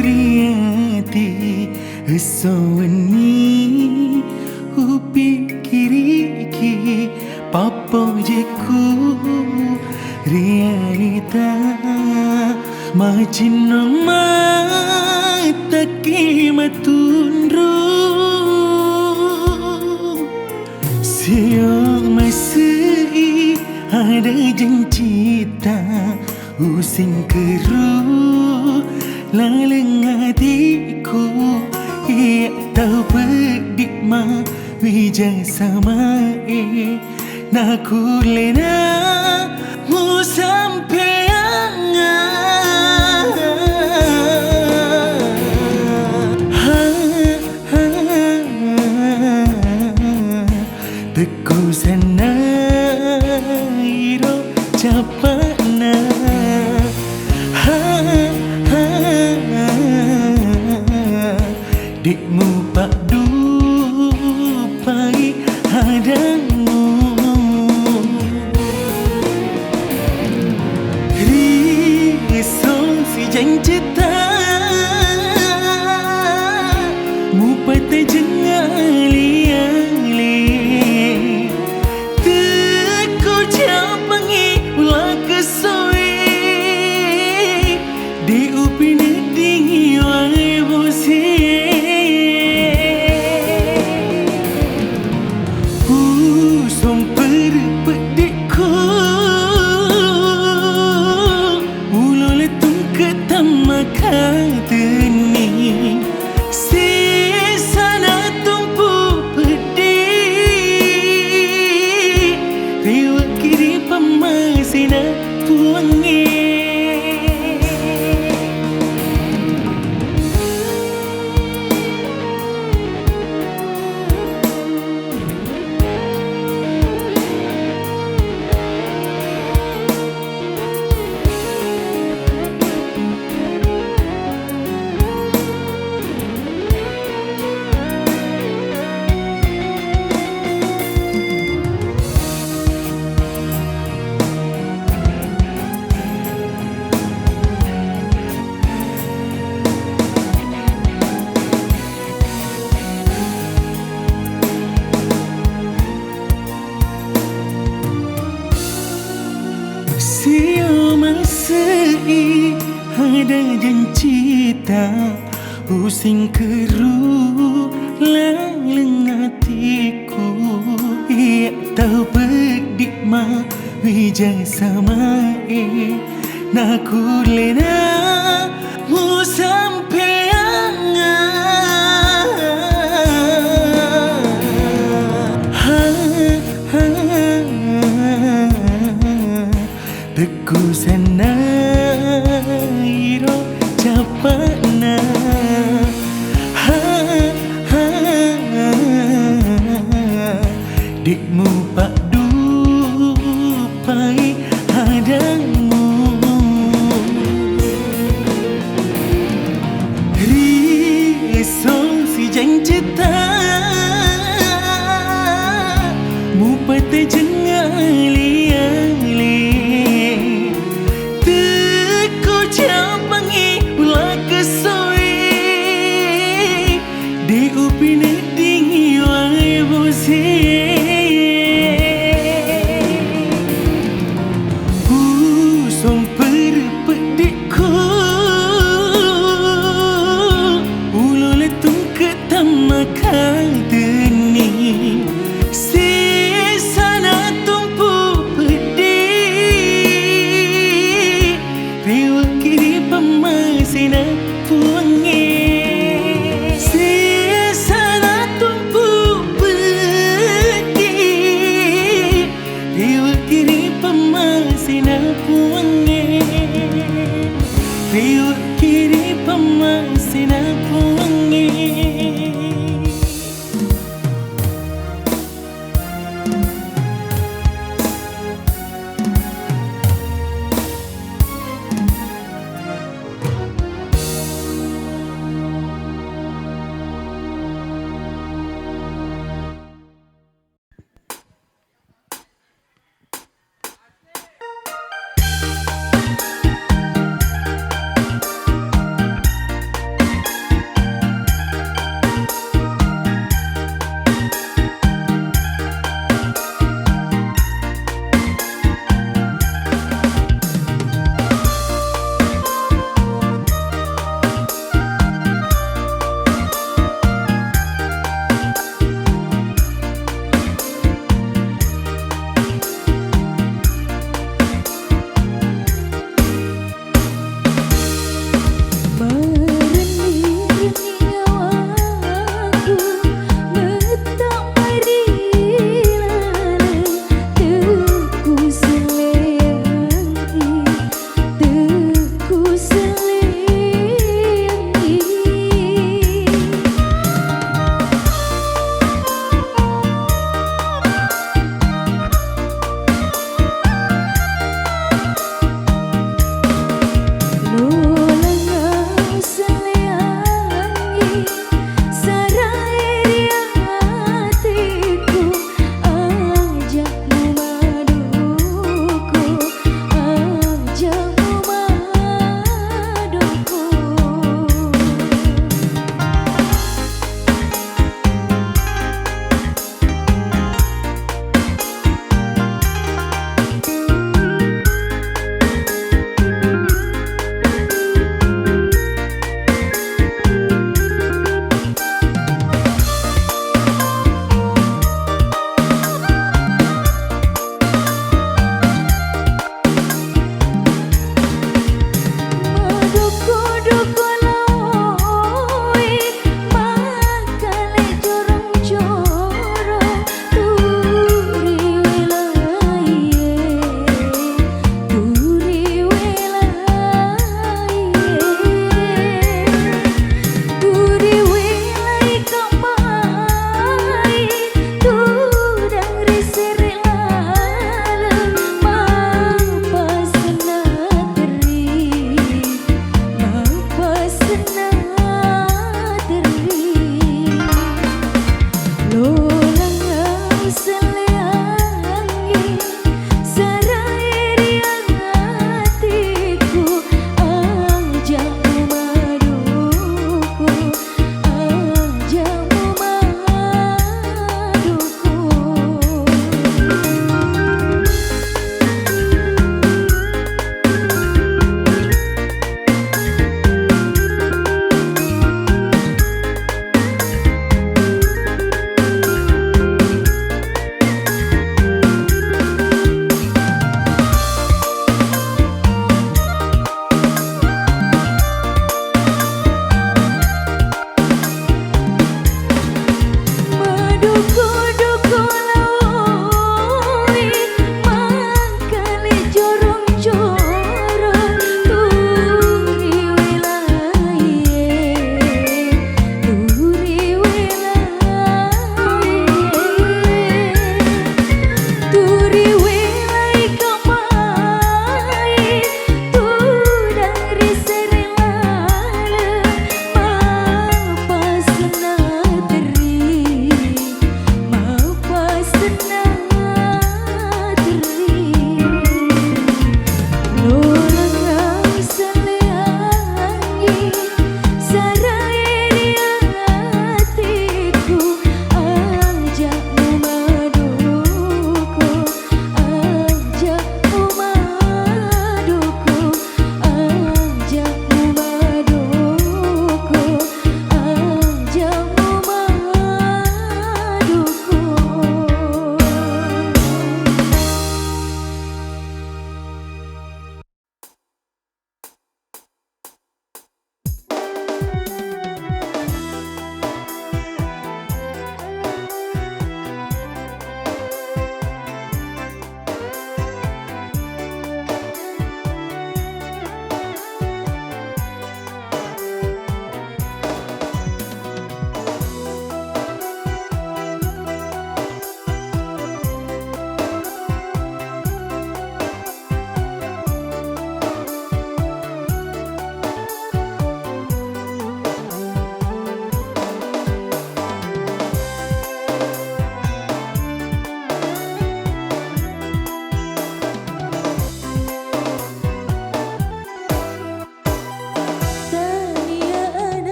Kuriati Esawani Upikiriki Papo jeku Realita Macino mataki matundru Siang masih ada jencita Using keru Laleng hatiku Ia tahu pedikma Wijang sama Nak kulena Mu sampai Teku sana Iro capana Dikmu pak dupai hadangmu Risong si jeng cita Mu patai jengali Teku capangi ulah kesoi Di upini dingi wai bosi Kateni si sana tumpu pedih Rewa kiri pemasina tuangi Siapa masih ada jencita Using keru laleng hatiku Ia tahu pedikma wijang sama Nak kulena mu sampai Teku sana iro capana Dikmu pak dupai hadangmu Risong si jeng cita Mu patai jengali Di upini dingi wai bosi Usong perpedikku Ulo letung ketamaka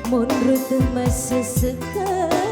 menurut masa sekali.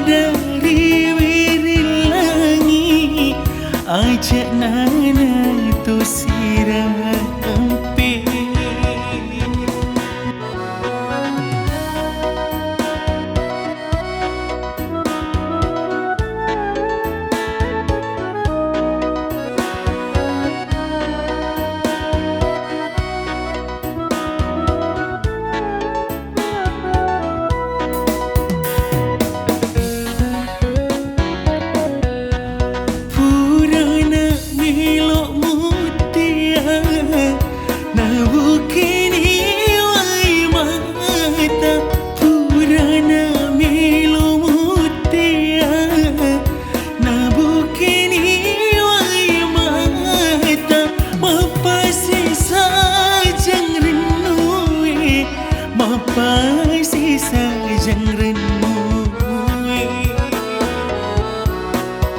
dari wirid langit ajak nana tu sirah empik.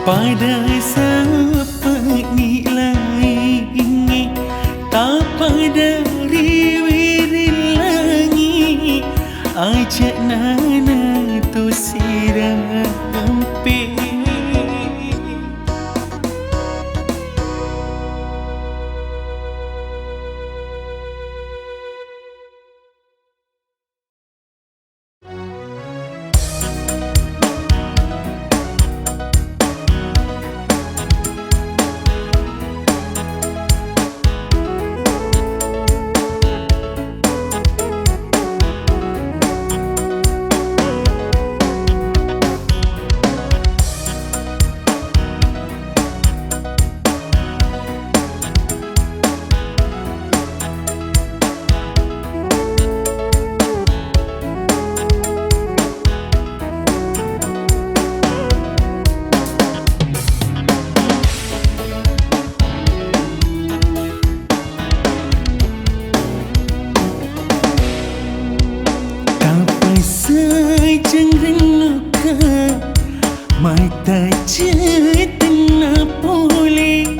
Pada sepenik langit tak pada wirid langit ajak nana tu sirah empik. Mata cetana boleh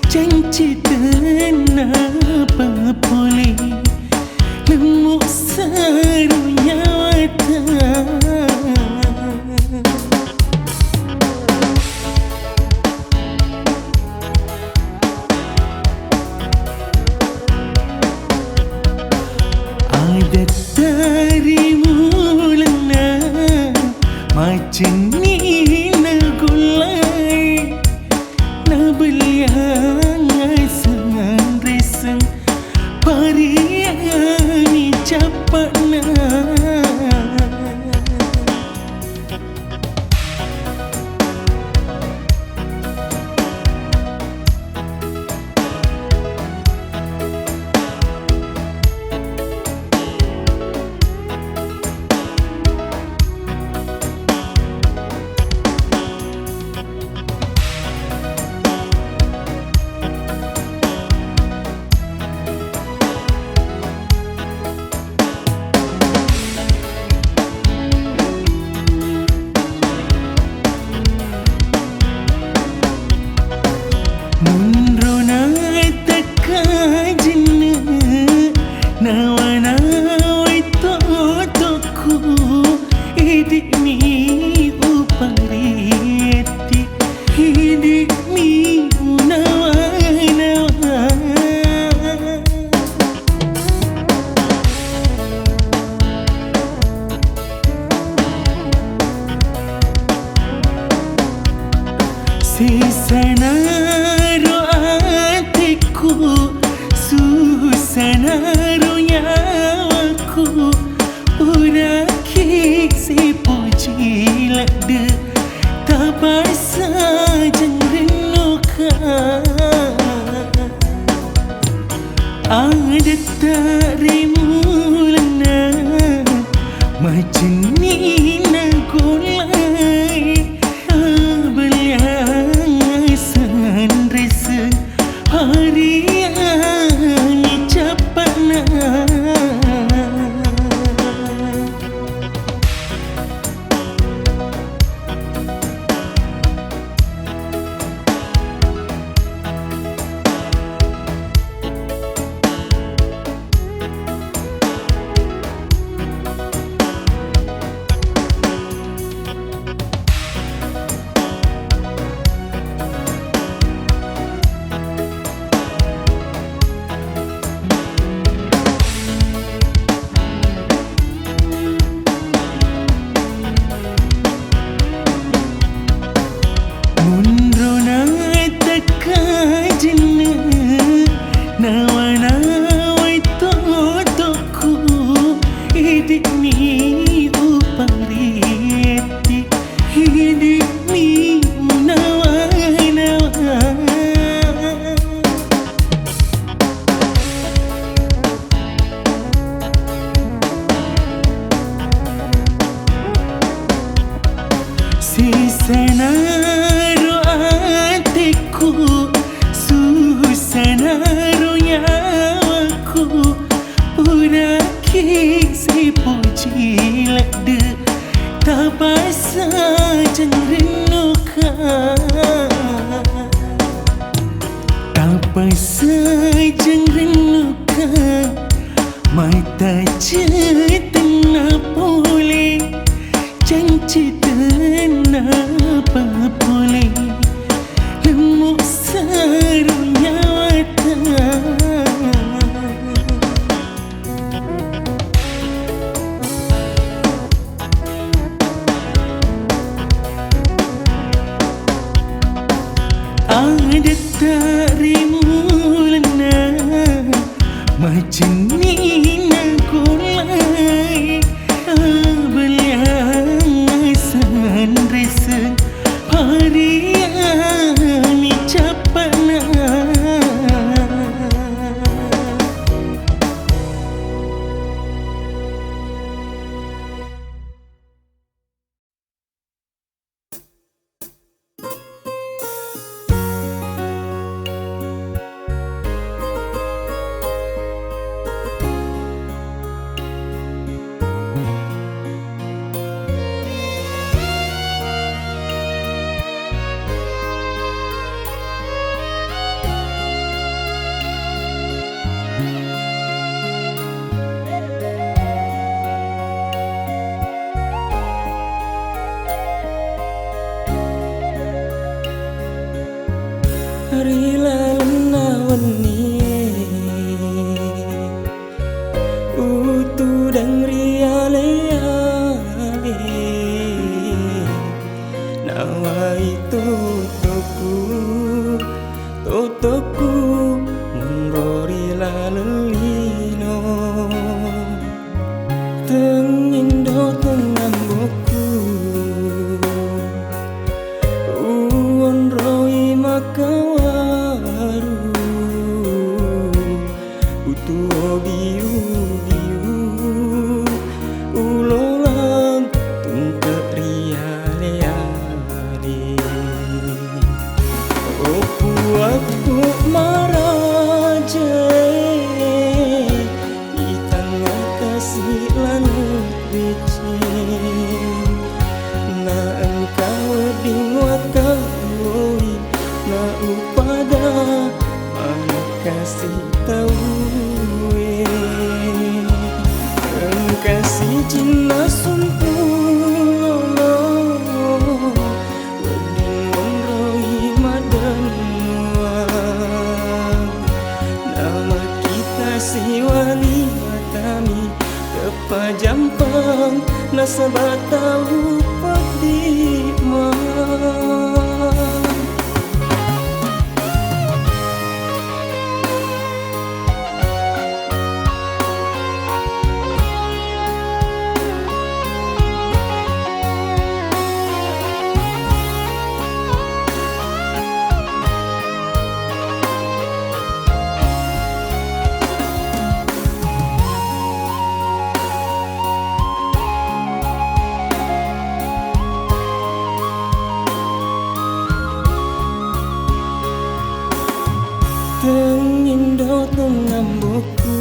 janji tanpa boleh nemu serunya mata. Ada dari mulanya macam ni gulai na beliang sangan reseng pariani capana. Susanaro hatiku, susanaro nyawaku, uraki si puji lada, tak pasal jengrenukan. Ada tarimu lana, macam ni nak gulai. Harian capana. Sisana hatiku, susana nyawaku, uraki si puji lede, tak basa jangan rindukan, tak basa jangan rindukan, mata cetana boleh, janji apa boleh, lemuk serunya ada tarimulana macam ni nakulai abeliang sandresen harian capana Rila naweni utu dan riale nawa itu toku munrori lalelino tengindo tengamboku uon roi makau biu ulolang tungkak riale-ale aku maraje di tengah kasih langit becek na engkau bingung kawoi na upada mana kasih tahu kasih cinta sumpulolo weding wonroi madanua nama kita si wali matami tepa jampang nasabah tahu padima tengindo tengamboku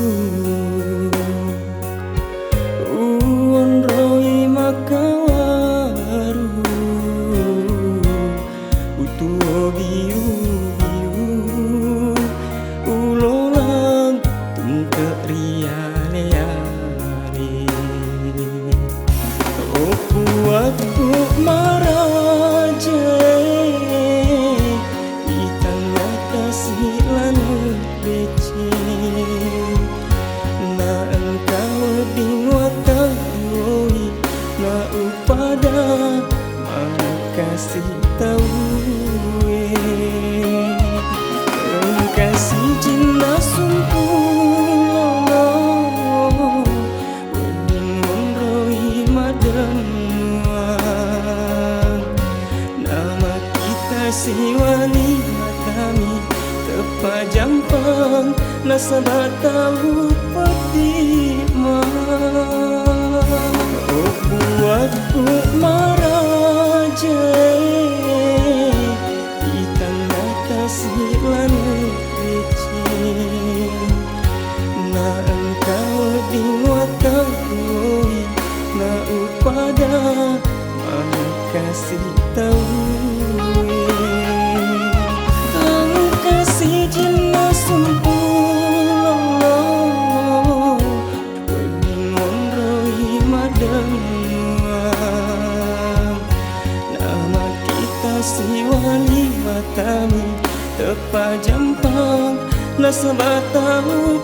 uon roi makawaru utuo biu ulolang tungkak riale-ale aku maraje di tengah kasih langit becek na engkau bingung kawoi na upada mana kasih tahu kasih cinta sumpulolo weding wonroi madanua nama kita si wali matami tepa jampang nasabah tahu padima buatku maraje kasih tahu kau kasih jelas sempurna pengingon rohi madang nama kita si wali matami tepa jampang nasabah tahu